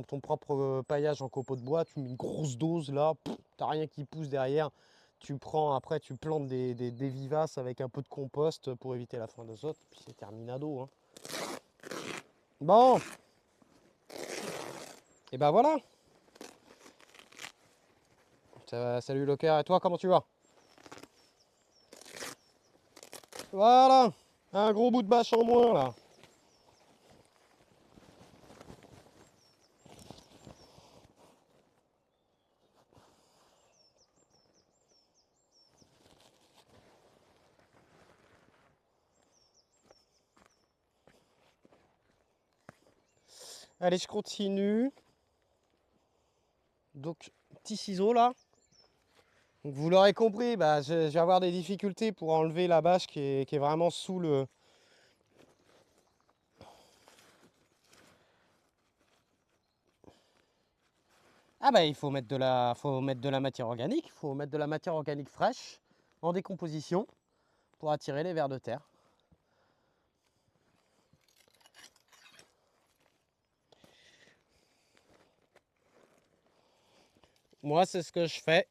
ton propre paillage en copeaux de bois, tu mets une grosse dose là, t'as rien qui pousse derrière. Tu prends, après tu plantes des vivaces avec un peu de compost pour éviter la fin d'azote, puis c'est terminado. Hein. Bon, et ben voilà. Salut Locker, et toi comment tu vas? Voilà, un gros bout de bâche en moins là. Allez, je continue. Donc, petit ciseau là. Donc, vous l'aurez compris, bah, je vais avoir des difficultés pour enlever la bâche qui est vraiment sous le... Ah bah il faut mettre de la matière organique, il faut mettre de la matière organique fraîche en décomposition pour attirer les vers de terre. Moi, c'est ce que je fais.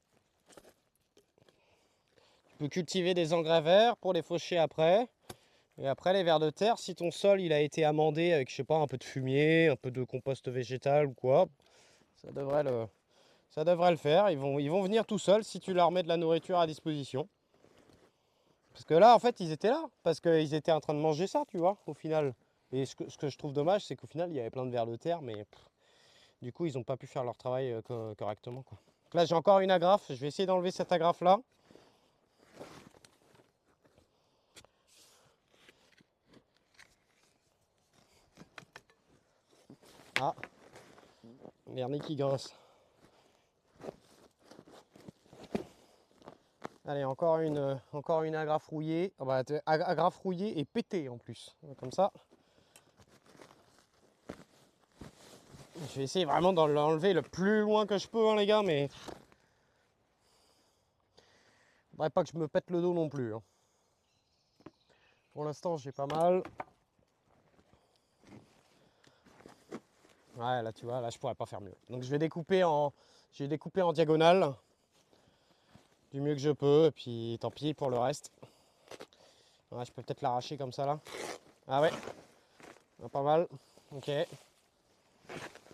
Tu peux cultiver des engrais verts pour les faucher après. Et après, les vers de terre, si ton sol il a été amendé avec, je sais pas, un peu de fumier, un peu de compost végétal ou quoi, ça devrait le faire. Ils vont venir tout seuls si tu leur mets de la nourriture à disposition. Parce que là, en fait, ils étaient là. Parce qu'ils étaient en train de manger ça, tu vois, au final. Et ce que je trouve dommage, c'est qu'au final, il y avait plein de vers de terre, mais du coup, ils n'ont pas pu faire leur travail correctement, quoi. Donc là, j'ai encore une agrafe. Je vais essayer d'enlever cette agrafe-là. Ah, vernis qui grince. Allez, encore une agrafe rouillée. Ah bah, agrafe rouillée et pétée en plus. Comme ça. Je vais essayer vraiment d'en l'enlever le plus loin que je peux, hein, les gars, mais... Faudrait pas que je me pète le dos non plus. Hein. Pour l'instant, j'ai pas mal. Ouais, là, tu vois, là, je pourrais pas faire mieux. Donc, je vais découper en diagonale. Du mieux que je peux, et puis tant pis pour le reste. Ouais, je peux peut-être l'arracher comme ça, là. Ah ouais, pas mal. Ok.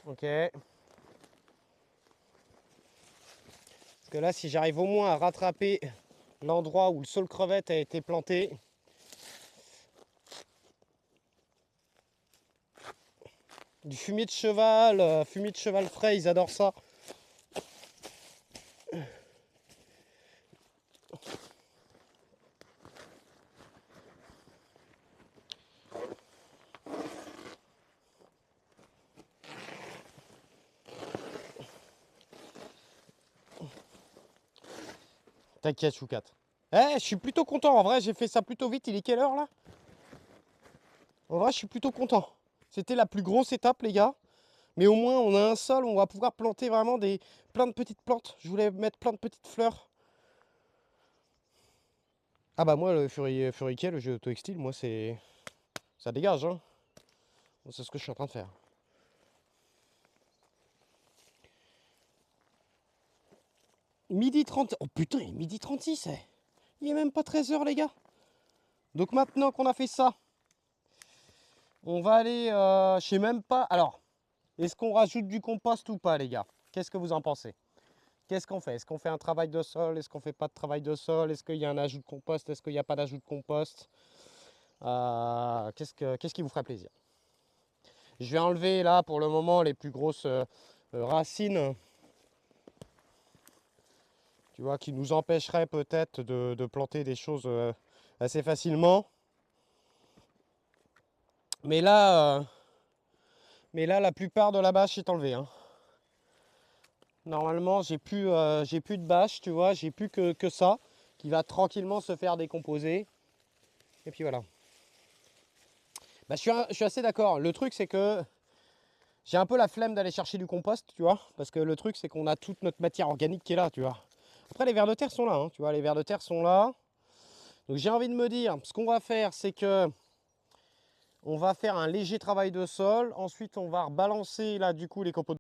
Ok. Parce que là, si j'arrive au moins à rattraper l'endroit où le sol crevette a été planté. Du fumier de cheval frais, ils adorent ça. T'inquiète, Choukat. Eh, je suis plutôt content. En vrai, j'ai fait ça plutôt vite. Il est quelle heure là? En vrai, je suis plutôt content. C'était la plus grosse étape, les gars. Mais au moins, on a un sol où on va pouvoir planter vraiment plein de petites plantes. Je voulais mettre plein de petites fleurs. Ah bah moi, le Furiquet, le jeu auto-extile, moi, ça dégage. Hein. C'est ce que je suis en train de faire. Midi 30. Oh putain, il est midi 36. Eh. Il est même pas 13h, les gars. Donc maintenant qu'on a fait ça, on va aller, je sais même pas. Alors, est-ce qu'on rajoute du compost ou pas, les gars? Qu'est-ce que vous en pensez? Qu'est-ce qu'on fait? Est-ce qu'on fait un travail de sol? Est-ce qu'on fait pas de travail de sol? Est-ce qu'il y a un ajout de compost? Est-ce qu'il n'y a pas d'ajout de compost? Qu'est-ce qui vous ferait plaisir? Je vais enlever là pour le moment les plus grosses racines, tu vois, qui nous empêcheraient peut-être de planter des choses assez facilement. Mais là, la plupart de la bâche est enlevée. Hein. Normalement, j'ai plus de bâche, tu vois, j'ai plus que ça qui va tranquillement se faire décomposer. Et puis voilà. Bah, je suis assez d'accord. Le truc, c'est que j'ai un peu la flemme d'aller chercher du compost, tu vois, parce que le truc, c'est qu'on a toute notre matière organique qui est là, tu vois. Après, les vers de terre sont là, hein, tu vois, les vers de terre sont là. Donc j'ai envie de me dire, ce qu'on va faire, c'est que on va faire un léger travail de sol. Ensuite, on va rebalancer là, du coup, les copeaux